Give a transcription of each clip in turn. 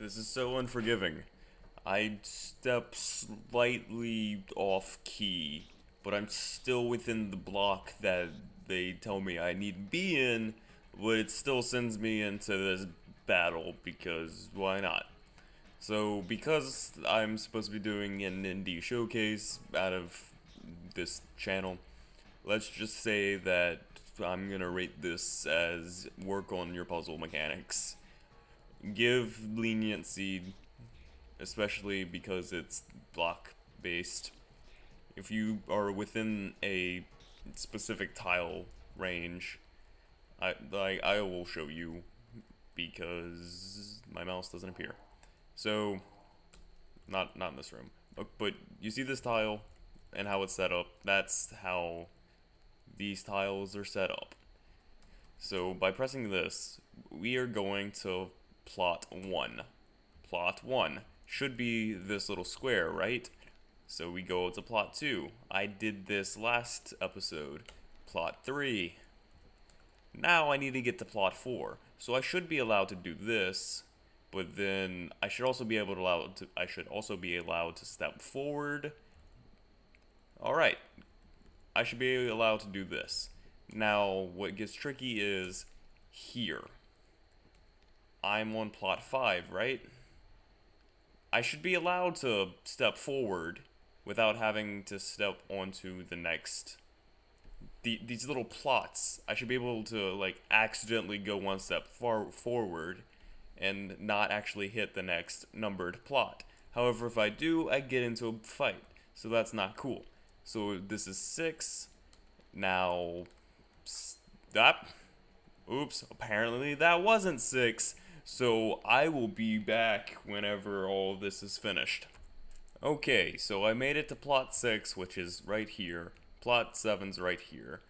This is so unforgiving. I step slightly off key, but I'm still within the block that they tell me I need to be in, but it still sends me into this battle because why not? So, because I'm supposed to be doing an indie showcase out of this channel, let's just say that I'm gonna rate this as work on your puzzle mechanics. Give leniency, especially because it's block based. If you are within a specific tile range, I will show you because my mouse doesn't appear. So not in this room. But you see this tile and how it's set up. That's how these tiles are set up. So by pressing this, we are going to plot 1. Plot 1 should be this little square, right? So we go to plot 2. I did this last episode. Plot 3. Now I need to get to plot 4. So I should be allowed to do this, but then I should also be allowed to step forward. All right. I should be allowed to do this. Now, what gets tricky is here. I'm on plot 5, right? I should be allowed to step forward without having to step onto the next. These little plots, I should be able to, like, accidentally go one step forward and not actually hit the next numbered plot. However, if I do, I get into a fight. So that's not cool. So this is 6. Now, stop. Oops, apparently that wasn't 6. So I will be back whenever all this is finished. Okay, so I made it to plot 6, which is right here. Plot 7's right here.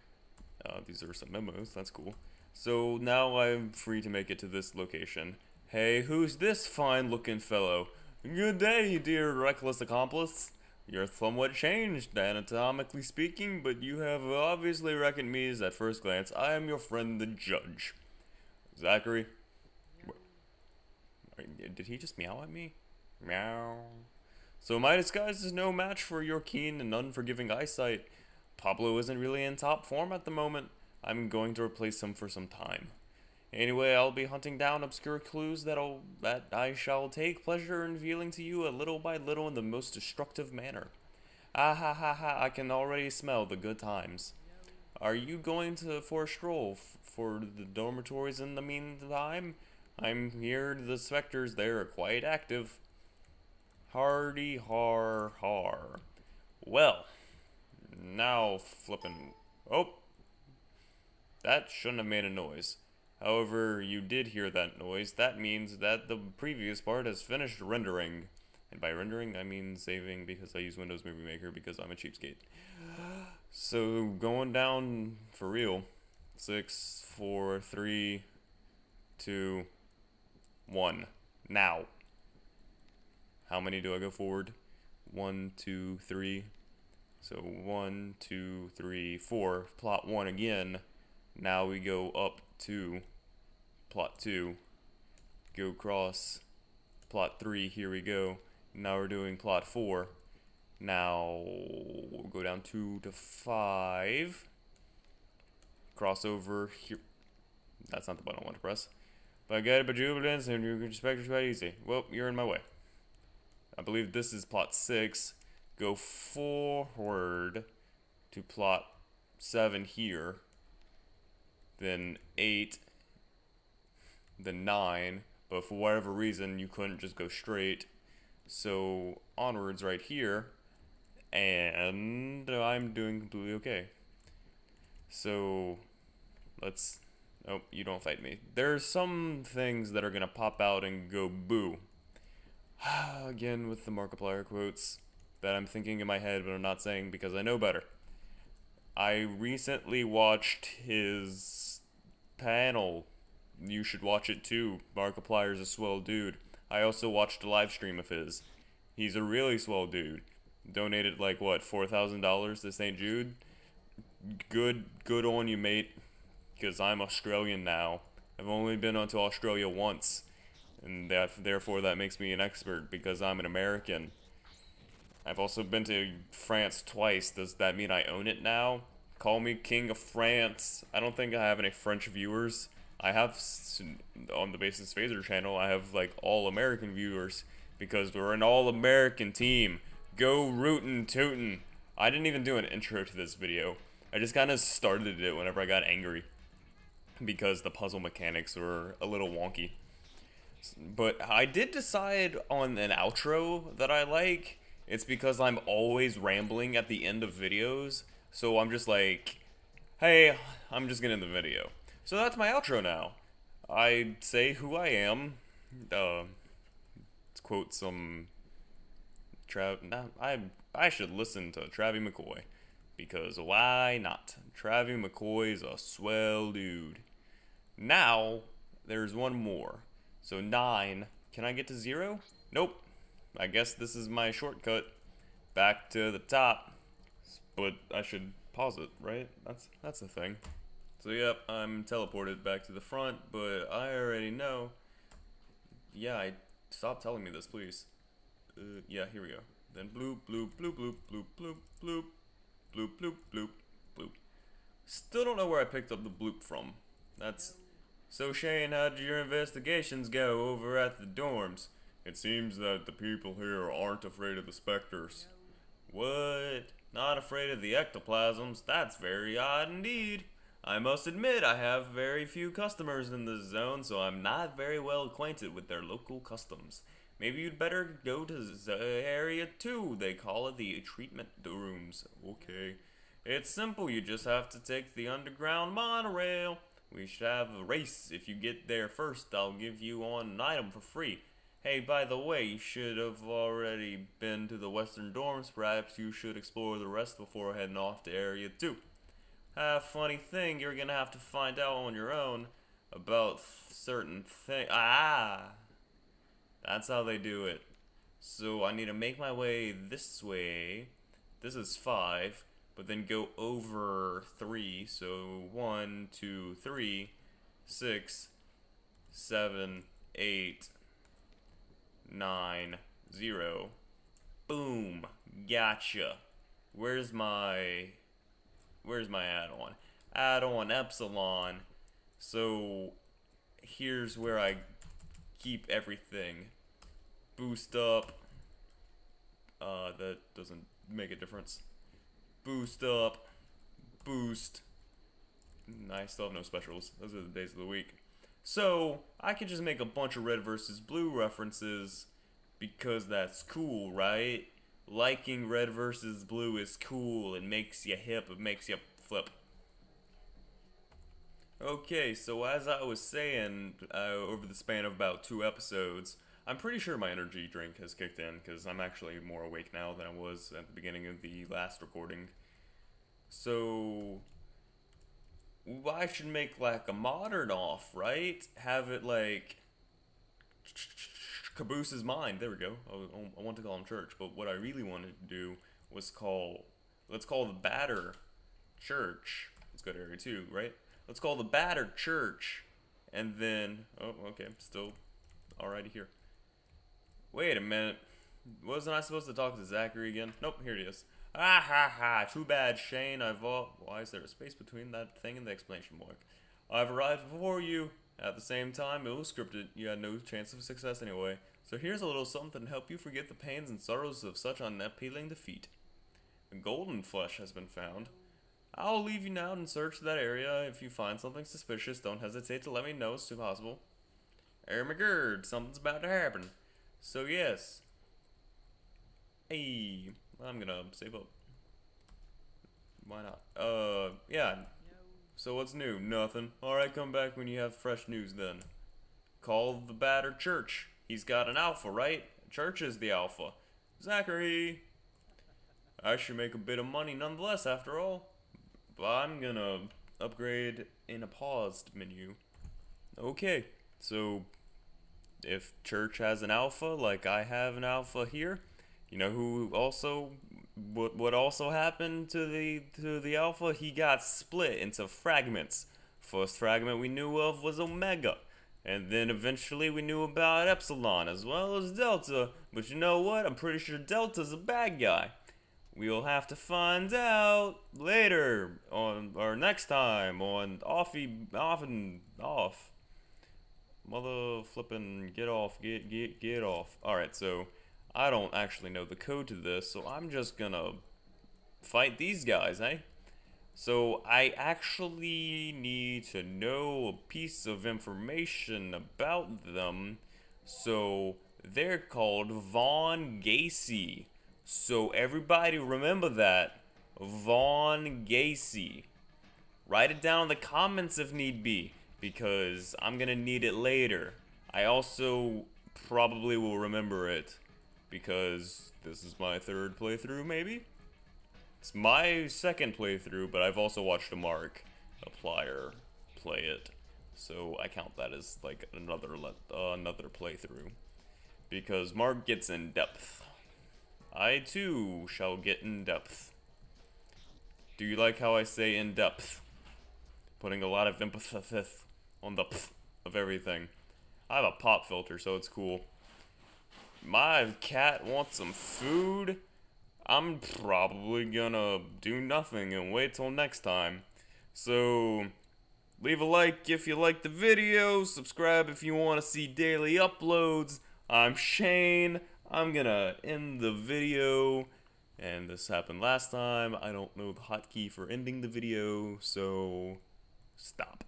These are some memos, that's cool. So now I'm free to make it to this location. Hey, who's this fine-looking fellow? Good day, dear reckless accomplice. You're somewhat changed, anatomically speaking, but you have obviously reckoned me as at first glance. I am your friend, the judge. Zachary? Did he just meow at me? Meow. So my disguise is no match for your keen and unforgiving eyesight. Pablo isn't really in top form at the moment. I'm going to replace him for some time. Anyway, I'll be hunting down obscure clues that I shall take pleasure in revealing to you a little by little in the most destructive manner. Ah ha ha ha, I can already smell the good times. Are you going for a stroll for the dormitories in the meantime? I'm here, the specters there are quite active. Hardy har har. Well, now flippin'. Oh! That shouldn't have made a noise. However, you did hear that noise. That means that the previous part has finished rendering. And by rendering, I mean saving because I use Windows Movie Maker because I'm a cheapskate. So, going down for real. 6, 4, 3, 2, 1. Now. How many do I go forward? 1, 2, 3. So 1, 2, 3, 4. Plot 1 again. Now we go up to plot 2. Go across plot 3. Here we go. Now we're doing plot 4. Now we'll go down 2 to 5. Crossover here. That's not the button I want to press. But guided by jubilance and you can expect it's quite easy. Well, you're in my way. I believe this is plot 6. Go forward to plot 7 here. Then 8. Then 9. But for whatever reason, you couldn't just go straight. So onwards right here. And I'm doing completely okay. So let's... Oh, you don't fight me. There's some things that are going to pop out and go boo. Again with the Markiplier quotes that I'm thinking in my head but I'm not saying because I know better. I recently watched his panel. You should watch it too. Markiplier's a swell dude. I also watched a live stream of his. He's a really swell dude. Donated like what, $4,000 to St. Jude? Good on you, mate. Because I'm Australian now. I've only been onto Australia once. and therefore that makes me an expert because I'm an American. I've also been to France twice. Does that mean I own it now? Call me King of France. I don't think I have any French viewers. I have, on the Basis Phaser channel, I have like all American viewers because we're an all American team. Go rootin' tootin'. I didn't even do an intro to this video. I just kind of started it whenever I got angry because the puzzle mechanics were a little wonky. But I did decide on an outro that I like. It's because I'm always rambling at the end of videos, so I'm just like, hey, I'm just getting the video. So that's my outro now. I say who I am. Let's quote some I should listen to Travie McCoy, because why not? Travie McCoy's a swell dude. Now there's one more. So 9. Can I get to 0? Nope. I guess this is my shortcut back to the top. But I should pause it, right? That's the thing. So yep, I'm teleported back to the front, but I already know. Yeah, stop telling me this, please. Yeah, here we go. Then bloop, bloop, bloop, bloop, bloop, bloop, bloop, bloop, bloop, bloop, bloop. Still don't know where I picked up the bloop from. That's... So Shane, how'd your investigations go over at the dorms? It seems that the people here aren't afraid of the specters. What? Not afraid of the ectoplasms? That's very odd indeed. I must admit I have very few customers in this zone, so I'm not very well acquainted with their local customs. Maybe you'd better go to area 2. They call it the treatment rooms. Okay. It's simple. You just have to take the underground monorail. We should have a race. If you get there first, I'll give you an item for free. Hey, by the way, you should have already been to the western dorms. Perhaps you should explore the rest before heading off to area 2. Funny thing, you're gonna have to find out on your own about certain things. That's how they do it. So I need to make my way this way. This is 5, but then go over 3. So 1, 2, 3, 6, 7, 8, 9, 0. Boom. Gotcha. Where's my add-on? Add-on Epsilon. So here's where I keep everything. Boost up. That doesn't make a difference. Boost up. Boost. I still have no specials. Those are the days of the week. So I can just make a bunch of red versus blue references because that's cool, right? Liking red versus blue is cool. It makes you hip. It makes you flip. Okay, so as I was saying, over the span of about 2 episodes, I'm pretty sure my energy drink has kicked in, because I'm actually more awake now than I was at the beginning of the last recording. So I should make like a modern off, right? Have it like Caboose's mind. There we go. I want to call him Church, but what I really wanted to do was let's call the Batter Church. Let's go to area 2, right? Let's call the Batter Church, and then, oh, okay, still alrighty here. Wait a minute, wasn't I supposed to talk to Zachary again? Nope, here it is. Ah ha ha, too bad, Shane, why is there a space between that thing and the exclamation mark? I've arrived before you. At the same time, it was scripted. You had no chance of success anyway. So here's a little something to help you forget the pains and sorrows of such unappealing defeat. A golden flesh has been found. I'll leave you now and search that area. If you find something suspicious, don't hesitate to let me know as soon as possible. McGurd, something's about to happen. So yes. Hey, I'm gonna save up. Why not? Yeah. So what's new? Nothing. Alright, come back when you have fresh news then. Call the Batter Church. He's got an alpha, right? Church is the alpha. Zachary! I should make a bit of money nonetheless, after all. But I'm gonna upgrade in a paused menu. Okay, so if Church has an alpha, like I have an alpha here, you know who also, what also happened to the alpha? He got split into fragments. First fragment we knew of was Omega. And then eventually we knew about Epsilon as well as Delta. But you know what? I'm pretty sure Delta's a bad guy. We'll have to find out later on, or next time on Off and Off. Mother flippin' get off, get off. Alright, so I don't actually know the code to this, so I'm just gonna fight these guys, eh? So I actually need to know a piece of information about them. So they're called Von Gacy. So everybody remember that. Von Gacy. Write it down in the comments if need be, because I'm gonna need it later. I also probably will remember it, because this is my third playthrough, maybe? It's my second playthrough, but I've also watched a Markiplier play it, so I count that as like another playthrough, because Mark gets in depth. I too shall get in depth. Do you like how I say in depth? Putting a lot of emphasis on the pth of everything. I have a pop filter, so it's cool. My cat wants some food. I'm probably gonna do nothing and wait till next time. So, leave a like if you like the video, subscribe if you want to see daily uploads. I'm Shane. I'm gonna end the video, and this happened last time. I don't know the hotkey for ending the video, so stop.